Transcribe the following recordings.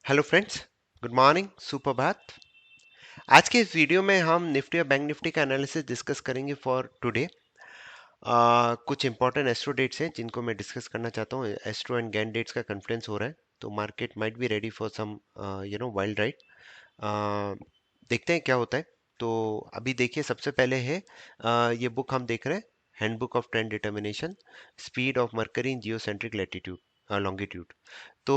Hello friends, good morning, सुप्रभात। आज के इस वीडियो में हम निफ्टी और बैंक निफ्टी का एनालिसिस डिस्कस करेंगे फॉर टुडे। कुछ इंपॉर्टेंट एस्ट्रो डेट्स हैं जिनको मैं डिस्कस करना चाहता हूँ। एस्ट्रो एंड गैन डेट्स का कॉन्फ्रेंस हो रहा है, तो market might be ready for some wild ride. देखते हैं क्या होता है। तो अभी देखिए, सबसे पहले है ये बुक हम देख रहे हैं, handbook of trend determination, speed of mercury in geocentric latitude longitude. तो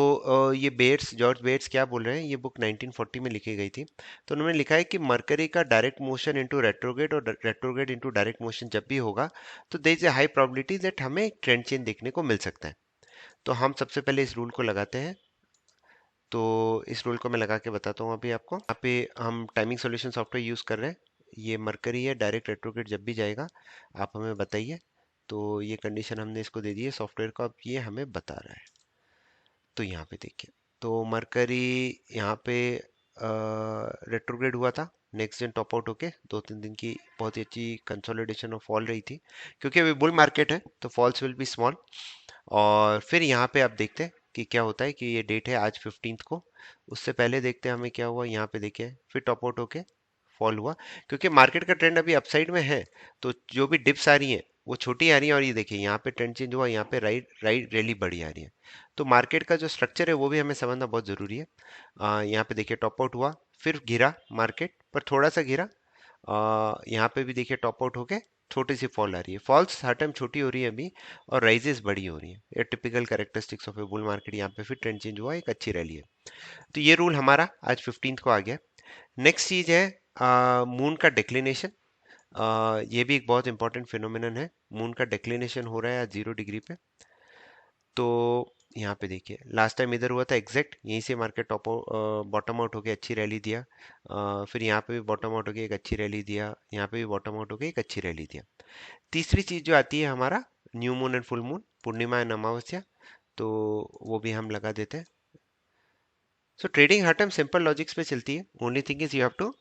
ये बेट्स, जॉर्ज बेट्स क्या बोल रहे हैं, ये बुक 1940 में लिखी गई थी। तो उन्होंने लिखा है कि मरकरी का डायरेक्ट मोशन इनटू रेट्रोग्रेड और रेट्रोग्रेड इनटू डायरेक्ट मोशन जब भी होगा, तो there is a high probability that हमें एक ट्रेंड चेंज देखने को मिल सकता है। तो हम सबसे पहले इस रूल को लगाते हैं। तो इस रूल को मैं लगा के बताता हूँ अभी आपको। यहाँ पे हम टाइमिंग सॉल्यूशन सॉफ्टवेयर यूज़ कर रहे हैं। ये मरकरी है, डायरेक्ट रेट्रोग्रेड जब भी जाएगा आप हमें बताइए। तो ये कंडीशन हमने इसको दे दी है सॉफ्टवेयर को, अब ये हमें बता रहा है। तो यहाँ पे देखिए, तो मरकरी यहाँ पे रेट्रोग्रेड हुआ था, नेक्स्ट दिन टॉप आउट होके 2-3 दिन की बहुत ही अच्छी कंसोलिडेशन और फॉल रही थी, क्योंकि अभी बुल मार्केट है तो फॉल्स विल बी स्मॉल। और फिर यहाँ पे आप देखते हैं कि क्या होता है, कि ये डेट है आज 15 को। उससे पहले देखते हैं हमें क्या हुआ। यहाँ पे देखिए, फिर टॉप आउट होके फॉल हुआ, क्योंकि मार्केट का ट्रेंड अभी अपसाइड में है। तो जो भी डिप्स आ रही हैं वो छोटी आ रही हैं, और ये देखिए यहाँ पे ट्रेंड चेंज हुआ, यहाँ पे राइट राइट रैली बड़ी आ रही है। तो मार्केट का जो स्ट्रक्चर है वो भी हमें समझना बहुत ज़रूरी है। यहाँ पे देखिए टॉप आउट हुआ, फिर गिरा मार्केट, पर थोड़ा सा गिरा। यहाँ पे भी देखिए टॉप आउट होके छोटी सी फॉल आ रही है। फॉल्स हर टाइम छोटी हो रही है अभी, और राइजेस बड़ी हो रही है। ये typical characteristics of A bull market. यहाँ पे फिर ट्रेंड चेंज हुआ, एक अच्छी रैली है। तो ये रूल हमारा आज 15 को आ गया। नेक्स्ट चीज है मून का डिक्लिनेशन। ये भी एक बहुत इंपॉर्टेंट फिनोमिनन है। मून का डिक्लिनेशन हो रहा है आज 0 डिग्री पे। तो यहाँ पे देखिए, लास्ट टाइम इधर हुआ था एग्जैक्ट यहीं से मार्केट टॉप बॉटम आउट होके अच्छी रैली दिया। फिर यहाँ पे भी बॉटम आउट होके एक अच्छी रैली दिया, यहाँ पे भी बॉटम आउट होके एक अच्छी रैली दिया। तीसरी चीज जो आती है हमारा, new moon and full moon, Purnima and Amavasya. तो वो भी हम लगा देते हैं। सो ट्रेडिंग हर टाइम सिंपल लॉजिक्स पे चलती है। Only thing is you have to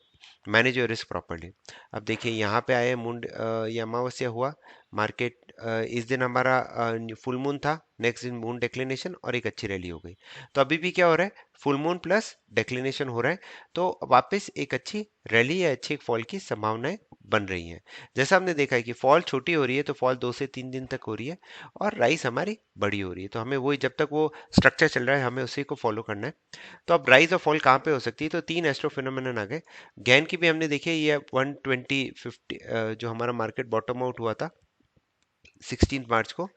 manage your risk properly. अब देखिए यहाँ पे आए मून, ये अमावस्या हुआ मार्केट, इस दिन हमारा फुल मून था, नेक्स्ट दिन मून डिक्लिनेशन और एक अच्छी रैली हो गई। तो अभी भी क्या हो रहा है, फुल मून प्लस डिक्लिनेशन हो रहा है। तो वापस एक अच्छी रैली या अच्छी फॉल की संभावनाएं बन रही हैं। जैसा हमने देखा है कि फॉल छोटी हो रही है, तो फॉल 2 से 3 दिन तक हो रही है, और राइस हमारी बड़ी हो रही है। तो हमें वही, जब तक वो स्ट्रक्चर चल रहा है हमें उसी को फॉलो करना है। तो अब राइज और फॉल कहाँ पे हो सकती है, तो तीन एस्ट्रो फिनोमेनन आ गए। गैन की भी हमने देखी है, ये 120-50 जो हमारा मार्केट बॉटम आउट हुआ था 16 मार्च को,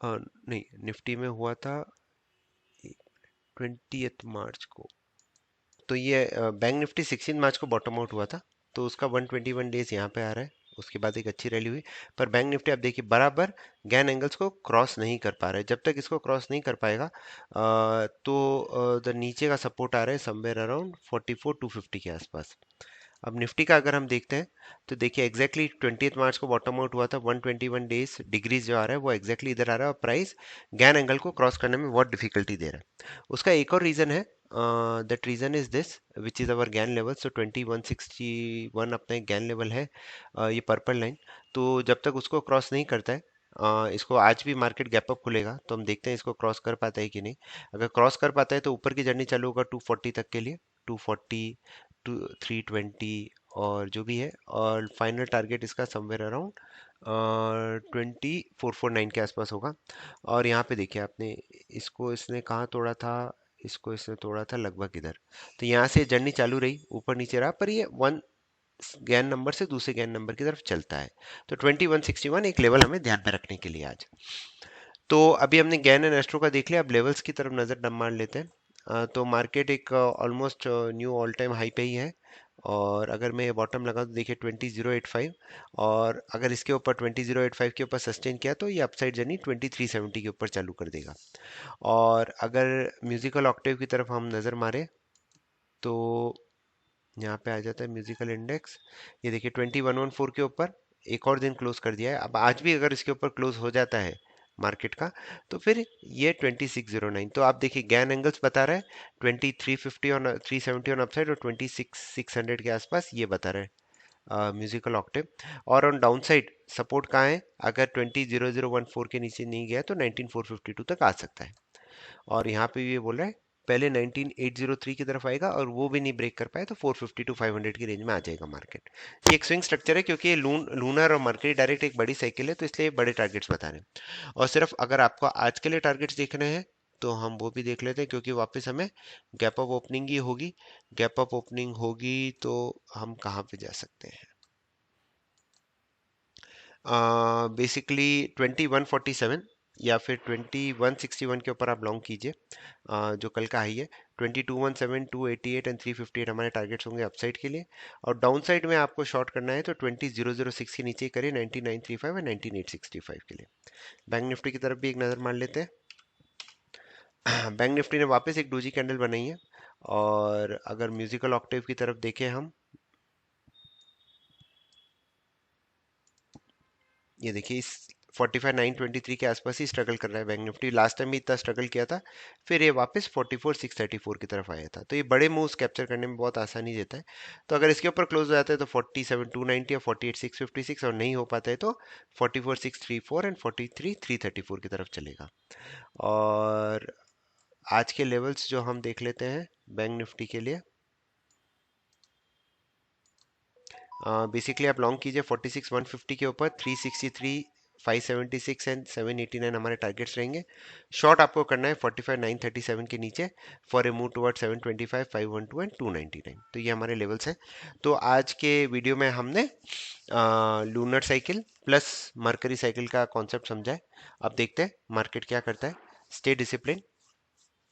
नहीं निफ्टी में हुआ था 20 मार्च को। तो ये बैंक निफ्टी 16 मार्च को बॉटम आउट हुआ था, तो उसका 121 डेज यहाँ पे आ रहा है। उसके बाद एक अच्छी रैली हुई, पर बैंक निफ्टी आप देखिए बराबर गैन एंगल्स को क्रॉस नहीं कर पा रहा है। जब तक इसको क्रॉस नहीं कर पाएगा तो द नीचे का सपोर्ट आ रहा है समवेयर अराउंड 44,250 के आसपास। अब निफ्टी का अगर हम देखते हैं, तो देखिए एग्जैक्टली 20 मार्च को बॉटम आउट हुआ था, 121 डेज डिग्रीज जो आ रहा है वो एग्जैक्टली इधर आ रहा है, और प्राइस गैन एंगल को क्रॉस करने में बहुत डिफिकल्टी दे रहा है। उसका एक और रीजन है, that reason is this, which is our gain level. So 2161 अपना एक गैन लेवल है, ये पर्पल लाइन। तो जब तक उसको क्रॉस नहीं करता है, इसको आज भी मार्केट गैप अप खुलेगा, तो हम देखते हैं इसको क्रॉस कर पाता है कि नहीं। अगर क्रॉस कर पाता है तो ऊपर की जर्नी चालू होगा 240 तक के लिए, 240 टू 320 और जो भी है, और फाइनल टारगेट इसका समवेयर अराउंड 2449 के आसपास होगा। और यहाँ पे देखिए आपने, इसको इसने कहाँ तोड़ा था, इसको इसने तोड़ा था लगभग इधर। तो यहाँ से जर्नी चालू रही, ऊपर नीचे रहा, पर ये वन गैन नंबर से दूसरे गैन नंबर की तरफ चलता है। तो 2161 एक लेवल हमें ध्यान में रखने के लिए आज। तो अभी हमने गैन एंड एस्ट्रो का देख लिया, अब लेवल्स की तरफ नजर मार लेते हैं। तो मार्केट एक almost knew all time high पे ही है, और अगर मैं बॉटम लगा तो देखिए 20085, और अगर इसके ऊपर 20085 के ऊपर सस्टेन किया तो ये अपसाइड जर्नी 2370 के ऊपर चालू कर देगा। और अगर म्यूजिकल ऑक्टेव की तरफ हम नज़र मारे, तो यहाँ पे आ जाता है म्यूजिकल इंडेक्स। ये देखिए 2114 के ऊपर एक और दिन क्लोज कर दिया है। अब आज भी अगर इसके ऊपर क्लोज हो जाता है मार्केट का, तो फिर ये 2609, तो आप देखिए गैन एंगल्स बता रहा है 2350 ऑन 370 ऑन अपसाइड, और 26600 के आसपास ये बता रहा है म्यूजिकल ऑक्टेव। और ऑन डाउन साइड सपोर्ट कहाँ है, अगर 200014 के नीचे नहीं गया तो 19452 तक आ सकता है। और यहाँ पे ये बोल रहा है पहले 19803 की तरफ आएगा और वो भी नहीं ब्रेक कर पाए तो 450 टू 500 की रेंज में आ जाएगा मार्केट। ये एक स्विंग स्ट्रक्चर है क्योंकि ये लूनर और मर्करी डायरेक्ट एक बड़ी साइकिल है, तो इसलिए बड़े टारगेट्स बता रहे हैं। और सिर्फ अगर आपको आज के लिए टारगेट्स देखने हैं तो हम वो भी देख लेते हैं, क्योंकि वापस हमें गैप अप ओपनिंग ही होगी। गैप अप ओपनिंग होगी तो हम कहाँ पे जा सकते हैं? बेसिकली 2147 या फिर 2161 के ऊपर आप लॉन्ग कीजिए, जो कल का हाई है। 2217, 288 एंड 358 हमारे टारगेट्स होंगे अपसाइड के लिए। और डाउन साइड में आपको शॉर्ट करना है तो 20006 के नीचे करिए, 19935 और 19865 के लिए। बैंक निफ्टी की तरफ भी एक नज़र मार लेते हैं। बैंक निफ्टी ने वापस एक डोजी कैंडल बनाई है, और अगर म्यूजिकल ऑक्टेव की तरफ देखें हम, ये देखिए इस 45923 के आसपास ही स्ट्रगल कर रहा है बैंक निफ्टी। लास्ट टाइम भी इतना स्ट्रगल किया था, फिर ये वापस 44634 की तरफ आया था। तो ये बड़े मूव्स कैप्चर करने में बहुत आसानी देता है। तो अगर इसके ऊपर क्लोज हो जाता है तो 47290 या 48656, और नहीं हो पाता है तो 44634 एंड 43334 की तरफ चलेगा। और आज के लेवल्स जो हम देख लेते हैं बैंक निफ्टी के लिए, बेसिकली आप लॉन्ग कीजिए 46150 के ऊपर, 363, 576 एंड 789 हमारे टारगेट्स रहेंगे। शॉर्ट आपको करना है 45937 के नीचे for a move toward 725, 512 and 299। तो ये हमारे लेवल्स हैं। तो आज के वीडियो में हमने lunar cycle plus mercury cycle का कॉन्सेप्ट समझा है। अब देखते हैं मार्केट क्या करता है। Stay discipline.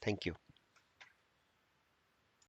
Thank you.